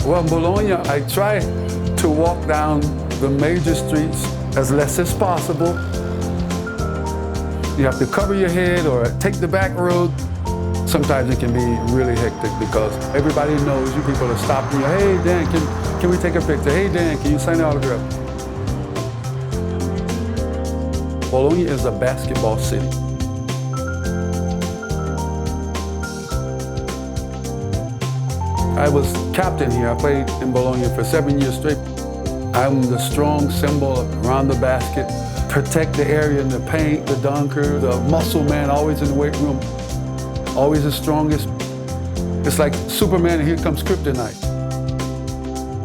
Well, in Bologna, I try to walk down the major streets as less as possible. You have to cover your head or take the back road. Sometimes it can be really hectic because everybody knows you people are stopping you. Hey, Dan, can we take a picture? Hey, Dan, can you sign an autograph? Bologna is a basketball city. I was captain here. I played in Bologna for 7 years straight. I'm the strong symbol around the basket, protect the area in the paint, the dunker, the muscle man, always in the weight room, always the strongest. It's like Superman and here comes kryptonite.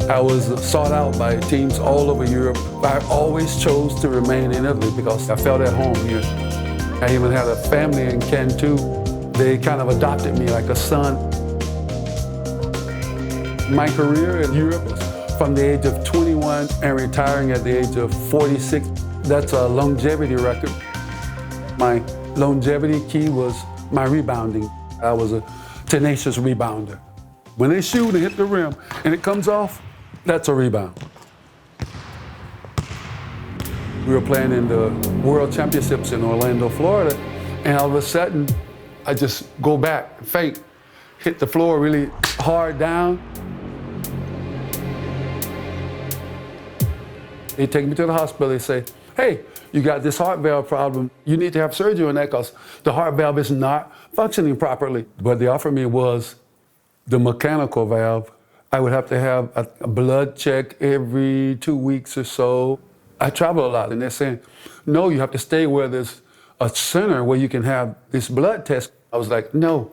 I was sought out by teams all over Europe. I always chose to remain in Italy because I felt at home here. I even had a family in Cantu. They kind of adopted me like a son. My career in Europe was from the age of 21 and retiring at the age of 46. That's a longevity record. My longevity key was my rebounding. I was a tenacious rebounder. When they shoot and hit the rim and it comes off, that's a rebound. We were playing in the World Championships in Orlando, Florida, and all of a sudden, I just go back, faint, hit the floor really hard down. They take me to the hospital, they say, hey, you got this heart valve problem. You need to have surgery on that because the heart valve is not functioning properly. What they offered me was the mechanical valve. I would have to have a blood check every 2 weeks or so. I travel a lot and they're saying, no, you have to stay where there's a center where you can have this blood test. I was like, no,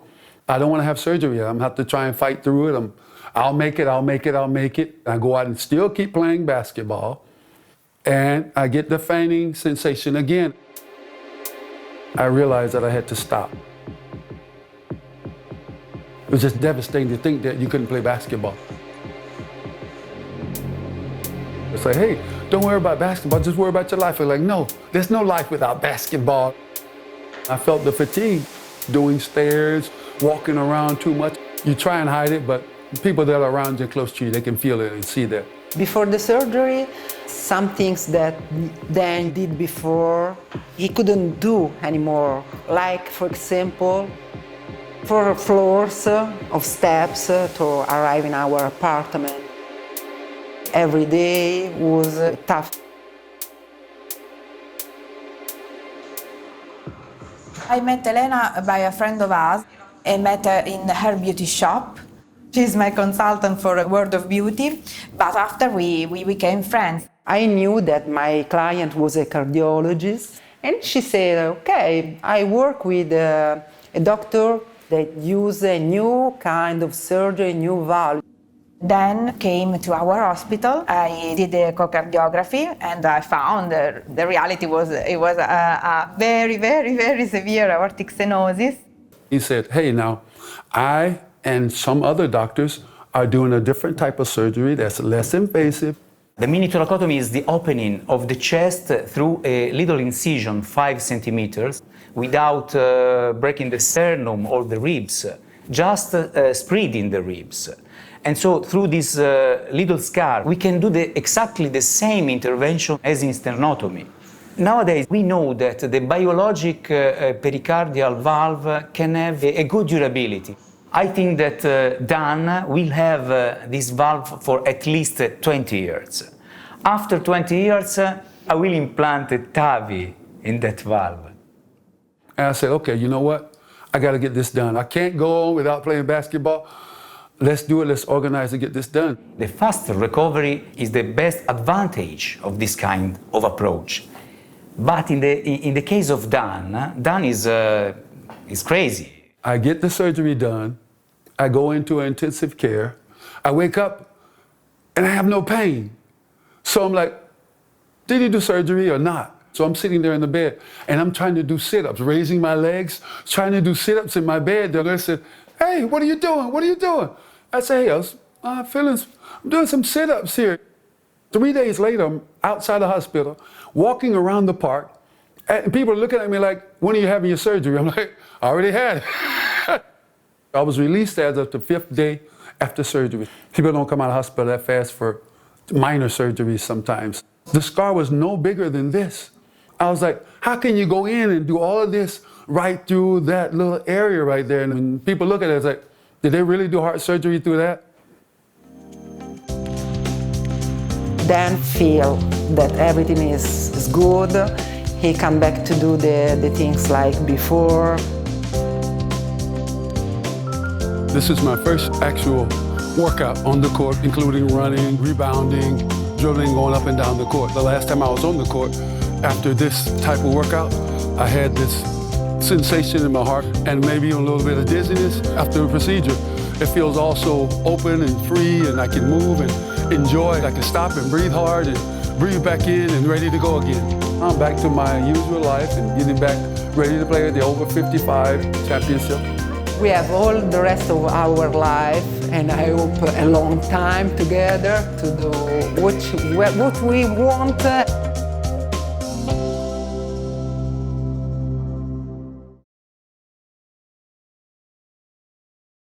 I don't want to have surgery. I'm going to have to try and fight through it. I'll make it, I'll make it, I'll make it. I go out and still keep playing basketball. And I get the fainting sensation again. I realized that I had to stop. It was just devastating to think that you couldn't play basketball. It's like, hey, don't worry about basketball, just worry about your life. I'm like, no, there's no life without basketball. I felt the fatigue, doing stairs, walking around too much. You try and hide it, but people that are around you, close to you, they can feel it and see that. Before the surgery, some things that Dan did before, he couldn't do anymore. Like, for example, 4 floors of steps to arrive in our apartment. Every day was tough. I met Elena by a friend of ours. I met her in her beauty shop. She's my consultant for World of Beauty, but after we became friends. I knew that my client was a cardiologist, and she said, okay, I work with a doctor that uses a new kind of surgery, new valve. Then came to our hospital. I did the echocardiography, and I found the reality was it was a very, very, very severe aortic stenosis. He said, hey, now, I and some other doctors are doing a different type of surgery that's less invasive. The mini thoracotomy is the opening of the chest through a little incision, 5 centimeters, without breaking the sternum or the ribs, just spreading the ribs. And so through this little scar, we can do exactly the same intervention as in sternotomy. Nowadays, we know that the biologic pericardial valve can have a good durability. I think that Dan will have this valve for at least 20 years. After 20 years, I will implant a TAVI in that valve. And I said, okay, you know what? I got to get this done. I can't go on without playing basketball. Let's do it. Let's organize to get this done. The fast recovery is the best advantage of this kind of approach. But in the case of Dan is crazy. I get the surgery done. I go into intensive care. I wake up and I have no pain. So I'm like, did he do surgery or not? So I'm sitting there in the bed and I'm trying to do sit-ups, raising my legs, trying to do sit-ups in my bed. They said, hey, what are you doing? What are you doing? I say, hey, I'm doing some sit-ups here. 3 days later, I'm outside the hospital, walking around the park, and people are looking at me like, when are you having your surgery? I'm like, I already had it. I was released as of the 5th day after surgery. People don't come out of the hospital that fast for minor surgeries sometimes. The scar was no bigger than this. I was like, how can you go in and do all of this right through that little area right there? And when people look at it, it's like, did they really do heart surgery through that? Then feel that everything is good. He come back to do the things like before. This is my first actual workout on the court, including running, rebounding, dribbling, going up and down the court. The last time I was on the court, after this type of workout, I had this sensation in my heart and maybe a little bit of dizziness after the procedure. It feels also open and free, and I can move and enjoy. I can stop and breathe hard and breathe back in and ready to go again. I'm back to my usual life and getting back ready to play at the over 55 championship. We have all the rest of our life, and I hope a long time together to do what we want.